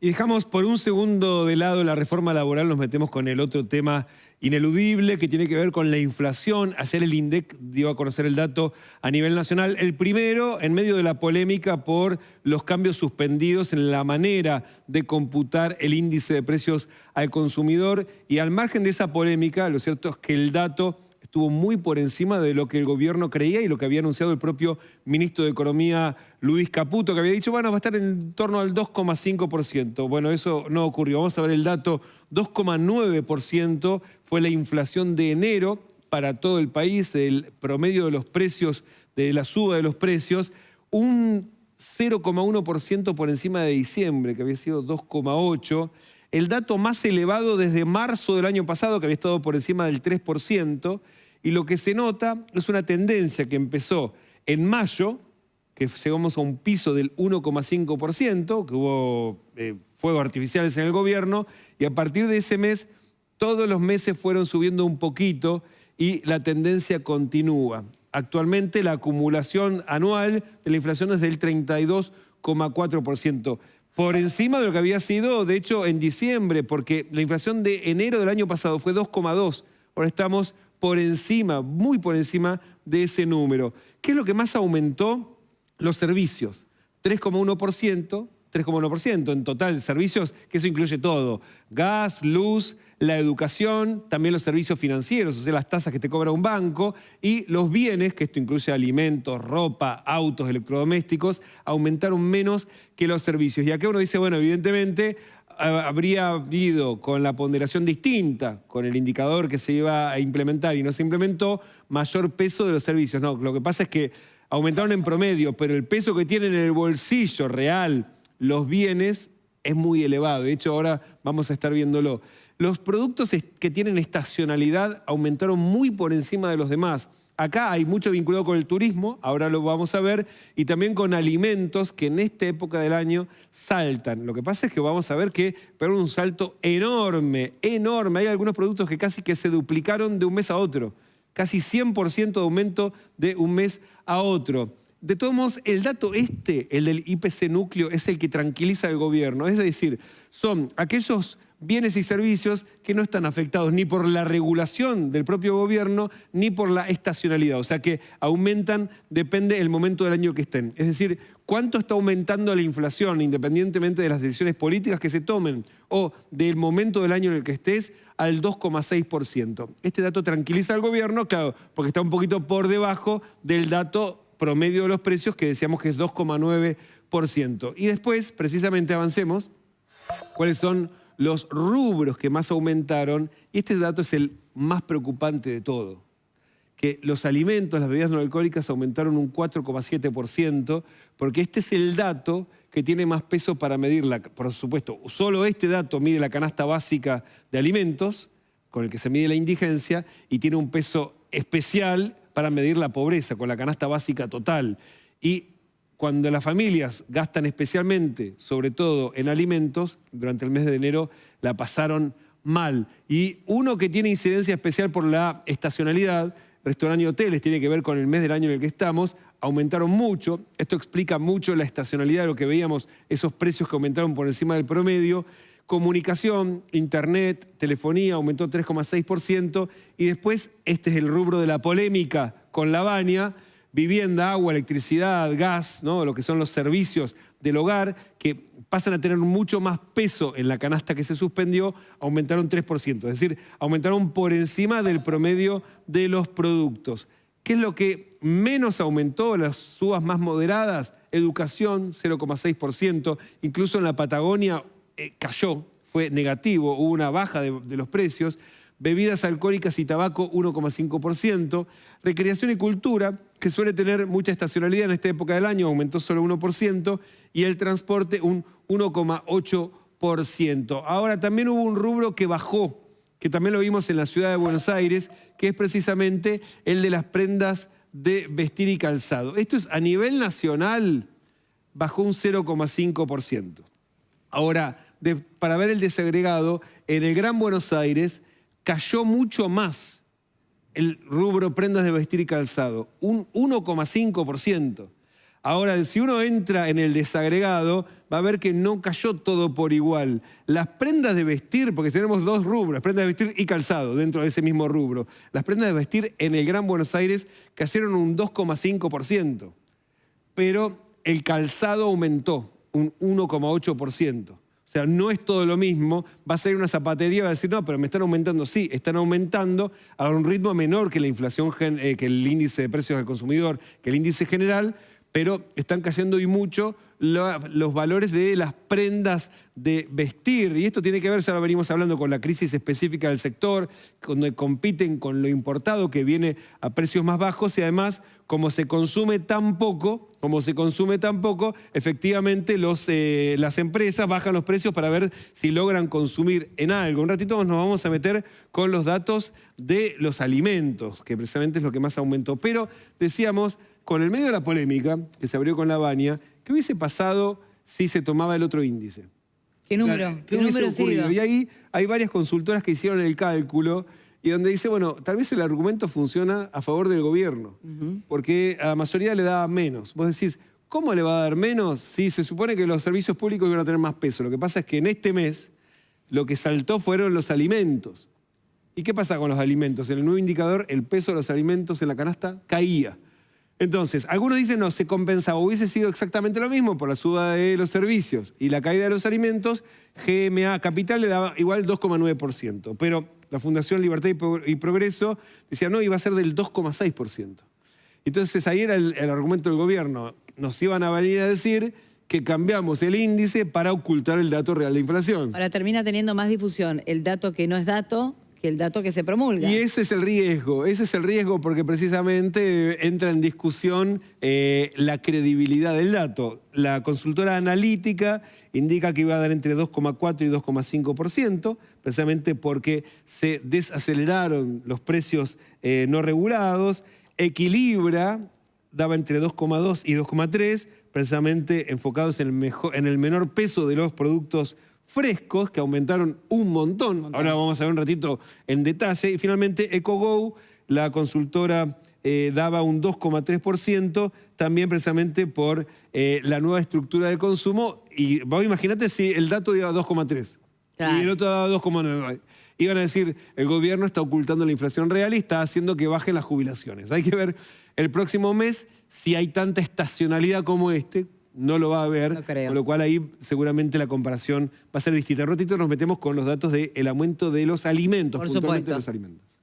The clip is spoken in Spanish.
Y dejamos por un segundo de lado la reforma laboral, nos metemos con el otro tema ineludible que tiene que ver con la inflación. Ayer el INDEC dio a conocer el dato a nivel nacional. El primero, en medio de la polémica por los cambios suspendidos en la manera de computar el índice de precios al consumidor. Y al margen de esa polémica, lo cierto es que el dato estuvo muy por encima de lo que el gobierno creía y lo que había anunciado el propio ministro de Economía, Luis Caputo, que había dicho, bueno, va a estar en torno al 2,5%. Bueno, eso no ocurrió. Vamos a ver el dato, 2,9% fue la inflación de enero para todo el país, el promedio de los precios, de la suba de los precios, un 0,1% por encima de diciembre, que había sido 2,8%. El dato más elevado desde marzo del año pasado, que había estado por encima del 3%, y lo que se nota es una tendencia que empezó en mayo, que llegamos a un piso del 1,5%, que hubo fuegos artificiales en el gobierno, y a partir de ese mes, todos los meses fueron subiendo un poquito y la tendencia continúa. Actualmente la acumulación anual de la inflación es del 32,4%. Por encima de lo que había sido, de hecho, en diciembre, porque la inflación de enero del año pasado fue 2,2%. Ahora estamos por encima, muy por encima de ese número. ¿Qué es lo que más aumentó? Los servicios, 3,1% en total, servicios, que eso incluye todo, gas, luz, la educación, también los servicios financieros, o sea, las tasas que te cobra un banco, y los bienes, que esto incluye alimentos, ropa, autos, electrodomésticos, aumentaron menos que los servicios. Y acá uno dice, bueno, evidentemente habría habido con la ponderación distinta, con el indicador que se iba a implementar y no se implementó, mayor peso de los servicios. No, lo que pasa es que aumentaron en promedio, pero el peso que tienen en el bolsillo real los bienes es muy elevado. De hecho, ahora vamos a estar viéndolo. Los productos que tienen estacionalidad aumentaron muy por encima de los demás. Acá hay mucho vinculado con el turismo, ahora lo vamos a ver, y también con alimentos que en esta época del año saltan. Lo que pasa es que vamos a ver que pegaron un salto enorme, enorme. Hay algunos productos que casi que se duplicaron de un mes a otro. Casi 100% de aumento de un mes a otro. De todos modos, el dato el del IPC núcleo, es el que tranquiliza al gobierno. Es decir, son aquellos bienes y servicios que no están afectados ni por la regulación del propio gobierno ni por la estacionalidad. O sea que aumentan, depende del momento del año que estén. Es decir, cuánto está aumentando la inflación independientemente de las decisiones políticas que se tomen o del momento del año en el que estés, al 2,6%. Este dato tranquiliza al gobierno, claro, porque está un poquito por debajo del dato promedio de los precios que decíamos que es 2,9%. Y después, precisamente, avancemos, cuáles son los rubros que más aumentaron, y este dato es el más preocupante de todo, que los alimentos, las bebidas no alcohólicas aumentaron un 4,7%, porque este es el dato que tiene más peso para medirla. Por supuesto, solo este dato mide la canasta básica de alimentos, con el que se mide la indigencia, y tiene un peso especial para medir la pobreza, con la canasta básica total. Y cuando las familias gastan especialmente, sobre todo en alimentos, durante el mes de enero la pasaron mal. Y uno que tiene incidencia especial por la estacionalidad, restaurantes y hoteles, tiene que ver con el mes del año en el que estamos, aumentaron mucho. Esto explica mucho la estacionalidad de lo que veíamos, esos precios que aumentaron por encima del promedio. Comunicación, internet, telefonía aumentó 3,6%. Y después, este es el rubro de la polémica con la Baña, vivienda, agua, electricidad, gas, ¿no? Lo que son los servicios del hogar, que pasan a tener mucho más peso en la canasta que se suspendió, aumentaron 3%. Es decir, aumentaron por encima del promedio de los productos. ¿Qué es lo que menos aumentó? Las subas más moderadas, educación, 0,6%. Incluso en la Patagonia cayó, fue negativo, hubo una baja de los precios. Bebidas alcohólicas y tabaco, 1,5%. Recreación y cultura, que suele tener mucha estacionalidad en esta época del año, aumentó solo 1%. Y el transporte, un 1,8%. Ahora, también hubo un rubro que bajó, que también lo vimos en la ciudad de Buenos Aires, que es precisamente el de las prendas de vestir y calzado. Esto es a nivel nacional, bajó un 0,5%. Ahora, para ver el desagregado, en el Gran Buenos Aires cayó mucho más el rubro prendas de vestir y calzado, un 1,5%. Ahora, si uno entra en el desagregado, va a ver que no cayó todo por igual. Las prendas de vestir, porque tenemos dos rubros, prendas de vestir y calzado dentro de ese mismo rubro. Las prendas de vestir en el Gran Buenos Aires cayeron un 2,5%, pero el calzado aumentó un 1,8%. O sea, no es todo lo mismo. Va a salir una zapatería y va a decir, no, pero me están aumentando. Sí, están aumentando a un ritmo menor que la inflación, que el índice de precios del consumidor, que el índice general, pero están cayendo y mucho los valores de las prendas de vestir. Y esto tiene que ver, ya lo venimos hablando, con la crisis específica del sector, donde compiten con lo importado que viene a precios más bajos y además, como se consume tan poco, efectivamente las empresas bajan los precios para ver si logran consumir en algo. Un ratito nos vamos a meter con los datos de los alimentos, que precisamente es lo que más aumentó. Pero decíamos, con el medio de la polémica que se abrió con la Baña, ¿qué hubiese pasado si se tomaba el otro índice? ¿Qué número? O sea, ¿Qué número ocurrido? Y ahí hay varias consultoras que hicieron el cálculo y donde dice, bueno, tal vez el argumento funciona a favor del gobierno, porque a la mayoría le daba menos. Vos decís, ¿cómo le va a dar menos si se supone que los servicios públicos iban a tener más peso? Lo que pasa es que en este mes lo que saltó fueron los alimentos. ¿Y qué pasa con los alimentos? En el nuevo indicador, el peso de los alimentos en la canasta caía. Entonces, algunos dicen, no, se compensaba, hubiese sido exactamente lo mismo por la suba de los servicios y la caída de los alimentos, GMA Capital le daba igual 2,9%, pero la Fundación Libertad y Progreso decía, no, iba a ser del 2,6%. Entonces ahí era el argumento del gobierno, nos iban a venir a decir que cambiamos el índice para ocultar el dato real de inflación. Ahora termina teniendo más difusión el dato que no es dato que el dato que se promulga. Y ese es el riesgo porque precisamente entra en discusión la credibilidad del dato. La consultora analítica indica que iba a dar entre 2,4 y 2,5%, precisamente porque se desaceleraron los precios no regulados. Equilibra daba entre 2,2 y 2,3, precisamente enfocados en el menor peso de los productos frescos, que aumentaron un montón. Ahora vamos a ver un ratito en detalle. Y finalmente EcoGo, la consultora, daba un 2,3%, también precisamente por la nueva estructura de consumo. Y vos imagínate si el dato daba 2,3 claro, y el otro daba 2,9. Iban a decir, el gobierno está ocultando la inflación real y está haciendo que bajen las jubilaciones. Hay que ver el próximo mes si hay tanta estacionalidad como no lo va a haber, no creo. Con lo cual ahí seguramente la comparación va a ser distinta. Un ratito nos metemos con los datos del aumento de los alimentos, Por puntualmente supuesto. de los alimentos.